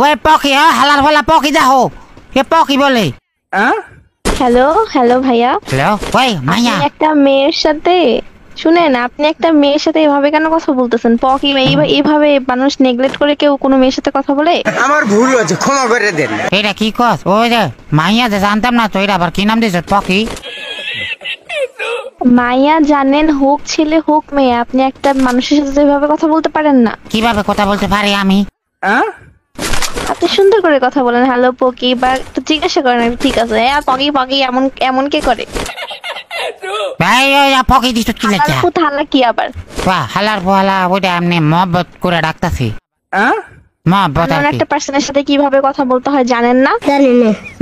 ওই পকি হালার ফালা পকি দেখো কে পকি বলে হ্যালো হ্যালো ভাইয়া। হ্যালো ওই মাইয়া একটা মেয়ের সাথে শুনেন, আপনি একটা মেয়ের সাথে এভাবে কেন কথা বলতেছেন? পকি এইভাবে মানুষ নেগলেক্ট করে কেউ কোনো মেয়ের সাথে কথা বলে? আমার ভুল হয়েছে, ক্ষমা করে দেন। এটা কি কস? ওই যে মাইয়া যে জানতাম না তো, এটা আবার কি নাম দিয়েছ? পকি? মাইয়া জানেন, হোক ছেলে হোক মেয়ে, আপনি একটা মানুষের সাথে এভাবে কথা বলতে পারেন না। কিভাবে কথা বলতে পারি আমি? আপনি সুন্দর করে কথা বলেন, হ্যালো পকি, বা একটু জিজ্ঞাসা করেন ঠিক আছে পকি পকি এমন এমন কে করে? ভাই ওই পকি দিছ কি লেখা? হালা কি আবার? বাহ হালার ফালা ওইটা এমনি মহব্বত করে ডাকতাছি। মহব্বত আর কি? একটা পার্সনের সাথে কিভাবে কথা বলতে হয় জানেন না?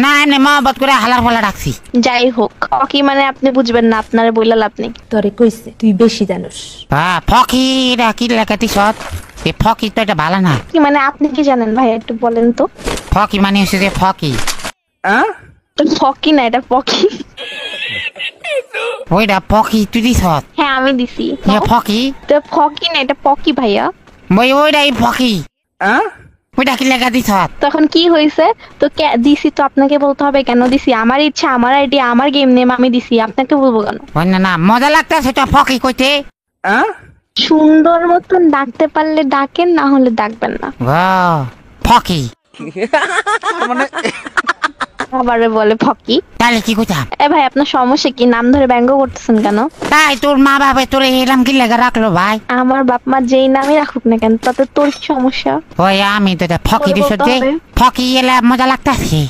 না এমনি মহব্বত করে হালার ফালা ডাকছি। যাই হোক, পকি মানে আপনি বুঝবেন না, আপনারে বইলাল আপনি। তোরে কইছে তুই বেশি জানোস। ফকি এটা কি লেখা দিছ? এই ফকি তো এটা ভালো না। কি মানে আপনি কি জানেন ভাই, একটু বলেন তো। ফকি মানে হচ্ছে যে ফকি। ফকি না, এটা পকি। ওইটা পকি তুই দিছ? হ্যাঁ আমি দিছি। ফকি তো ফকি না, এটা পকি ভাইয়া। ওইটাই ফকি। ওইটা কি লেখা দিছ? তখন কি হয়েছে? তো দিছি তো আপনাকে বলতে হবে কেন দিছি? আমার ইচ্ছা, আমার আইডিয়া, আমার গেম নেম, আমি দিছি, আপনাকে বলবো কেন? না না মজা লাগতেছে তো ফকি কইতে। সুন্দর মতন ডাকতে পারলে ডাকেন, না হলে ডাকবেন না। ফকি মানে আবারে বলে ফকি। তাহলে কি কইতাম? ভাই আপনার সমস্যা কি? নাম ধরে ব্যঙ্গ করতেছেন কেন? তাই তোর মা বাবা তোর এরকম কি লেখা রাখলো ভাই? আমার বাপ মা যেই নামই রাখুক না কেন, তাতে তোর কি সমস্যা? ওই আমি তো ফকি দিছ যে ফকি এলে মজা লাগতেছে।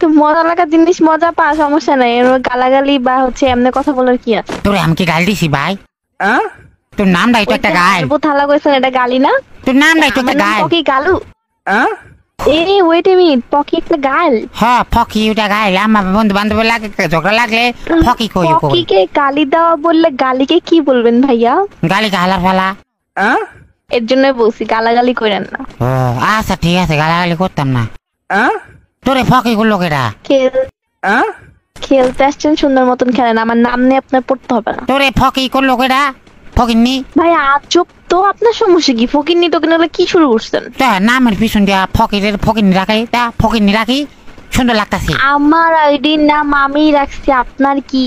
তো মজা লাগা জিনিস মজা পা, সমস্যা নাই। গালাগালি বা হচ্ছে এমনি কথা বলার কি আছে? তোরে আমি কি গাল দিছি ভাই? তোর নামটাই তো একটা গাল। থালা কইছেন, এটা গালি না? তোর নামটাই তো একটা গাল। পকি গালু? ওয়েট এ মিনিট, পকি একটা গাল? হ্যাঁ ফকি ওটা গাল। আমার বন্ধু বান্ধব লাগে ঝগড়া লাগলে ফকি কই। পকিকে গালি দেওয়া বললে গালিকে কি বলবেন ভাইয়া? গালি হালার ফালা। এর জন্য বলছি গালাগালি করেন না। আচ্ছা ঠিক আছে, গালাগালি করতাম না। তোরে ফকি গুলো কেডা? খেলতে আসছেন, সুন্দর মতন খেলেন, আমার নাম নিয়ে আপনার পড়তে হবে না। তোরে ফকি করলো কেডা? ফকিন্নি ভাই আজব তো, আপনার সমস্যা কি? ফকিন্নি টোকিন হলে কি শুরু করছেন? নামের পিছন দিয়া ফকিরের ফকিন্নি রাখি, তা ফকিন্নি রাখি সুন্দর লাগতাছে। আমার আইডির নাম আমি রাখছি, আপনার কি?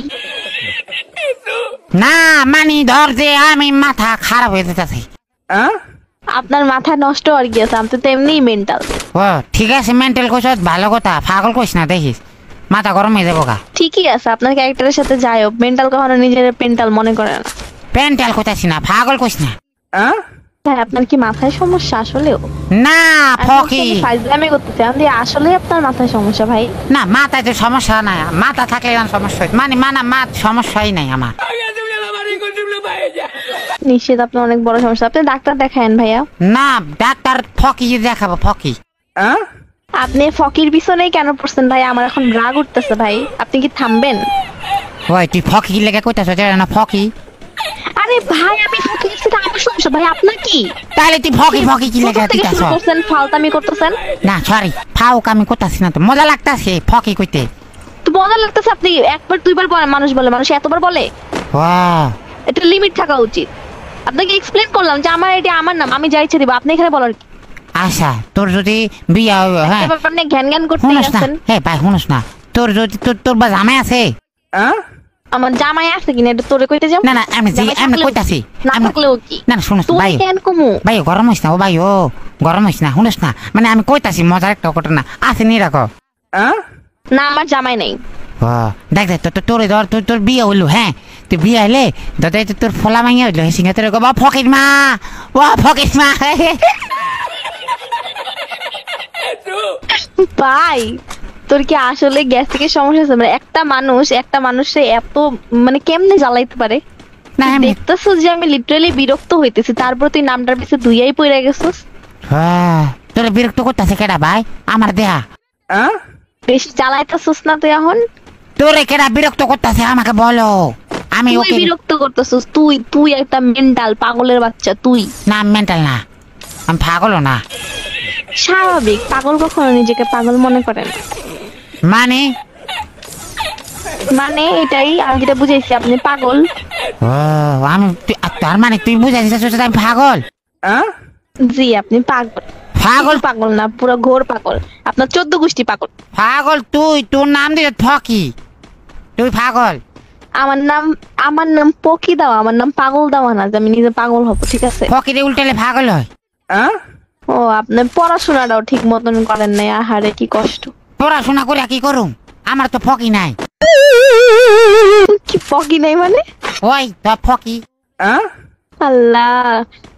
না মানি ধর যে আমি মাথা খারাপ হয়ে যেতেছে। আপনার মাথা নষ্ট আর কি আছে? আমি তো এমনিই মেন্টাল। ও ঠিক আছে, মেন্টাল কইছ ভালো কথা, পাগল কইস না দেখিস মাথা গরম হয়ে যাবো গা। ঠিকই আছে, আপনার ক্যারেক্টারের সাথে যাই হোক, মেন্টাল কখনো নিজের পেন্টাল মনে করে না। পেন্টাল কইতাছি না, পাগল কইস না। ভাই আপনার কি মাথায় সমস্যা আসলেও? না ফকি ফাইজলামি করতেছে, আমি আসলে আপনার মাথায় সমস্যা ভাই। না মাথায় তো সমস্যা নাই, মাথা থাকলে সমস্যা মানে মাথ সমস্যাই নাই আমার। নিশ্চিত আপনার অনেক বড় সমস্যা, আপনি ডাক্তার দেখায়েন ভাইয়া। না ডাক্তার ফকি দেখাবো ফকি। আপনি ফকির পিছনেই কেন পড়ছেন ভাই? আমার এখন রাগ উঠতেছে ভাই, আপনি কি থামবেন? ওই তুই ফকি লেগে কইতাছ না ফকি? আরে ভাই আমি ফকির সাথে আমার সমস্যা ভাই, আপনার কি? তাহলে তুই ফকি কি লেগে দিতাছ? ফালতামি করতেছেন। না সরি, ফাউক আমি করতেছি না তো, মজা লাগতাছে ফকি কইতে। তো মজা লাগতেছে, আপনি একবার দুইবার বলে মানুষ বলে, মানুষ এতবার বলে? এটা লিমিট থাকা উচিত। আপনাকে এক্সপ্লেইন করলাম যে আমার এটা আমার নাম, আমি যাই ছেড়ে দিব, আপনি এখানে বলার কি? আচ্ছা তোর যদি বিয়া হ্যাঁ আপনি জ্ঞান জ্ঞান করতে আছেন। হ্যাঁ ভাই শুনস না, তোর যদি তোর বা জামাই আছে? আমার জামাই আছে কিনা এটা তোরে কইতে যাব? না না আমি কইতাছি না থাকলেও কি? না শুনস তুই ভাই কেন কমু? ভাই গরম হইস না ও ভাই, ও গরম হইস না, শুনস না মানে আমি কইতাছি মজার একটা ঘটনা আছে নি রাখো। না আমার জামাই নাই। দেখ তোরে ধর তোর বিয়ে হইলো, হ্যাঁ তুই বিয়ে হইলে দাদা তোর ফলা মাইয়া হইলো, সিঙ্গা তোর বা ফকির মা, ও ফকির মা। ভাই তোর কি আসলে গ্যাস্ট্রিকের সমস্যা আছে? মানে একটা মানুষে এত মানে কেমনে জ্বালাইতে পারে? না দেখতেছ যে আমি লিটারালি বিরক্ত হইতেছি, তারপর তুই নামটার পিছে দুইয়াই পড়ে গেছিস। তোর বিরক্ত করতেছে কেডা ভাই? আমার দেহা বেশি জ্বালাইতেছিস না তুই এখন? তোরে কেডা বিরক্ত করতেছে আমাকে বলো। আমি ওকে বিরক্ত করতেছিস তুই একটা মেন্টাল পাগলের বাচ্চা তুই। না মেন্টাল না, আমি পাগলও না। স্বাভাবিক, পাগল কখনো নিজেকে পাগল মনে করেন? মানে এটাই আমি যেটা বুঝাইছি, আপনি পাগল। আমি তার মানে তুই বুঝাইছিস আমি পাগল? জি আপনি পাগল। পাগল পাগল না, পুরো ঘোর পাগল। আপনার 14 গোষ্ঠী পাগল। পাগল তুই, তোর নাম দিয়ে ফকি, তুই পাগল। আমার নাম পকি দাও, আমার নাম পাগল দাও না যে আমি নিজে পাগল হব, ঠিক আছে? ফকিরে উল্টালে পাগল হয়। ও আপনার পড়াশোনাটাও ঠিক মতন করেন নাই, আহারে কি কষ্ট। পড়াশোনা করে কি করুম, আমার তো ফকি নাই। কি পকি নাই মানে? ওই তো ফকি। আল্লাহ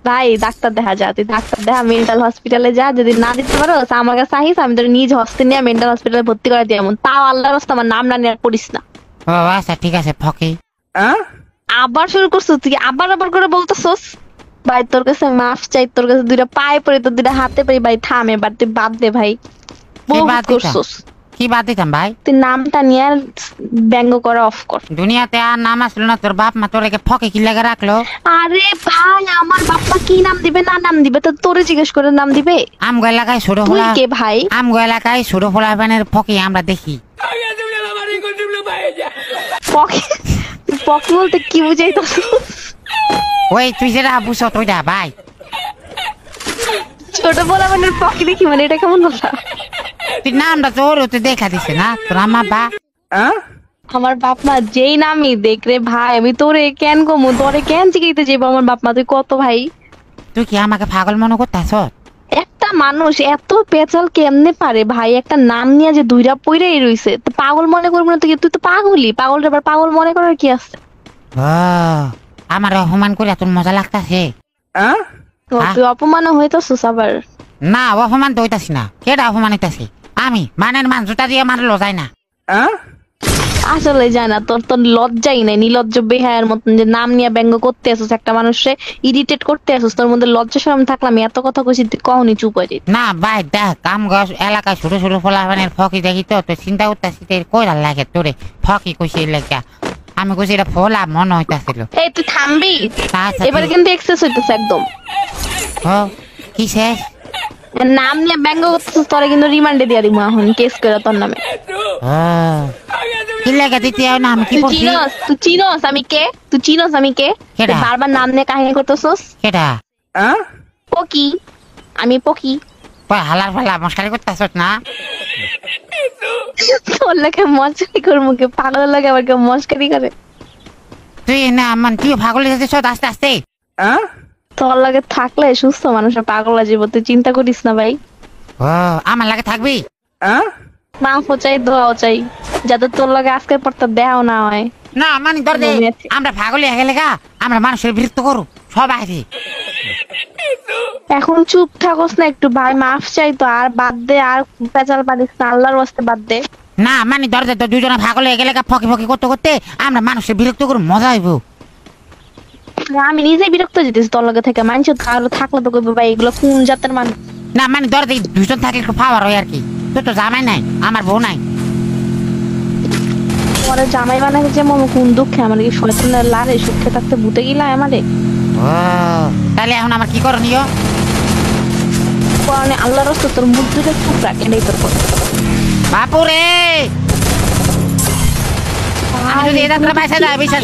ভাই, ডাক্তার দেখা যা, তুই ডাক্তার দেখা, মেন্টাল হসপিটালে যা। যদি না দিতে পারো আমার কাছে আহিস, আমি তোর নিজ হস্তে নিয়ে মেন্টাল হসপিটালে ভর্তি করে দিই। এমন তাও আল্লাহর রাস্তা আমার নাম না নিয়ে পড়িস না। ও আচ্ছা ঠিক আছে ফকি। আবার শুরু করছিস তুই, আবার করে বলতেছস। ভাই তোর কাছে মাফ চাই, তোর কাছে দুইটা পায়ে পড়ি, তোর দুইটা হাতে পড়ি। ভাই থাম এবার, তুই বাদ দে ভাই, বহুত করছস। কি বাদ দিতাম ভাই? তুই নামটা নিয়ে আর ব্যঙ্গ করা অফ কর। দুনিয়াতে আর নাম আসলো না, তোর বাপ মা তোরে ফকি কি লেগে রাখলো? আরে ভাই, আমার বাপ্পা কি নাম দিবে না নাম দিবে তো তোরে জিজ্ঞেস করে নাম দিবে? আমগো এলাকায় ছোট তুই ফোলা, কে ভাই? আমগো এলাকায় ছোট ফোলা বানের ফকি আমরা দেখি। পকি পকি বলতে কি বুঝাইতাছ? ওই তুই যেটা বুঝছ তোইটা ভাই। ছোট বলা মানে পকি দেখি মানে এটা কেমন কথা? তুই নামটা তোর তুই দেখা দিছে না তোর আমা বা। আমার বাপ মা যেই নামই দেখ রে ভাই, আমি তোরে কেন কমু, তোরে কেন জিগাইতে যাবো? আমার বাপ মা তুই কত ভাই? তুই কি আমাকে পাগল মনে করতেছ? একটা মানুষ এত পেঁচাল কেমনে পারে ভাই? একটা নাম নিয়ে যে দুইটা পইরাই রইছে, তো পাগল মনে করবো না? তুই তো পাগলই, পাগলটা আবার পাগল মনে করার কি আছে? আমার অপমান করে তোর মজা লাগতাছে? তুই অপমান হইতাছিস আবার? না অপমান তো হইতাছি না। কেটা অপমান হইতাছি? আমি মানের মান জুতা দিয়ে মারলো যায় না। আসলে যায় না, তোর তোর লজ্জাই নাই, নির্লজ্জ বেহায়ের মতন যে নাম নিয়ে ব্যঙ্গ করতে আসিস, একটা মানুষে ইরিটেট করতে আসিস। তোর মধ্যে লজ্জা শরম থাকলে আমি এত কথা কইছি তুই কখনই চুপ হয়ে যেত না ভাই দেখ, কাম গাছ এলাকায় ছোট ছোট ফলাফানের ফকি দেখি তো তুই চিন্তা করতেছি কইরা লাগে তোরে ফকি কইছি লেখা। আমি কইছি এটা ফলা মনে হইতাছিল। এই তুই থামবি, আচ্ছা, এবারে কিন্তু এক্সেস হইতেছে একদম। কি শেষ? নাম নিয়ে ব্যঙ্গ করতেছিস, তোরে কিন্তু রিমান্ডে দিয়া দিমু এখন, কেস করে তোর নামে। কি লেখা দিতে না? আমি কি করছি? তুই চিনোস আমি কে? তুই চিনোস আমি কে? কেডা? বারবার নাম নিয়ে কাহিনী করতেছস। কেটা? পকি, আমি পকি। হালার ফালা মশকারি করতেছ না? তোর লাগে মস্কারি করবো কে? পাগলের লাগে আবার কেউ মস্কারি করে? তুই না মান তুই পাগল যাচ্ছিস আস্তে আস্তে। তোর লাগে থাকলে সুস্থ মানুষের পাগল জীব, তুই চিন্তা করিস না ভাই। আমার লাগে থাকবি? মাফও চাই, দোয়াও চাই, যাতে তোর লাগে আজকের পর তো দেওয়া না হয়। না মানে ধর দে, আমরা পাগলে গেলে গা আমরা মানুষের বিরক্ত করু সব আছে। এখন চুপ থাকস না একটু ভাই, মাফ চাই তো, আর বাদ দে, আর পেঁচাল পারিস না, আল্লাহর ওয়াস্তে বাদ দে। না মানে ধর দে, তো দুজনে পাগলে গেলে গা ফকি ফকি করতে করতে আমরা মানুষের বিরক্ত করু, মজা হইব। আমি নিজে বিরক্ত যেতেছি তোর লগে থেকে, মানুষ থাকলে তো কইবো ভাই এগুলো কোন জাতের মানুষ। না মানে ধর দে, দুজন থাকলে একটু পাওয়ার হয় আর কি। তোর তো জামাই নাই, আমার বউ নাই। পরে জামাই বানাকে যে মম কোন দুঃখে, আমার কি শয়তানের লারে সুখে থাকতে ভূতে গিলা আমারে। তাহলে এখন আমার কি করণীয়? পরে আল্লাহর রাস্তা তোর মুখ দুটো চুপ রাখ, এটাই তোর কথা। বাপুরে আমি যদি এটা তোরা পয়সা দেয় বিশ্বাস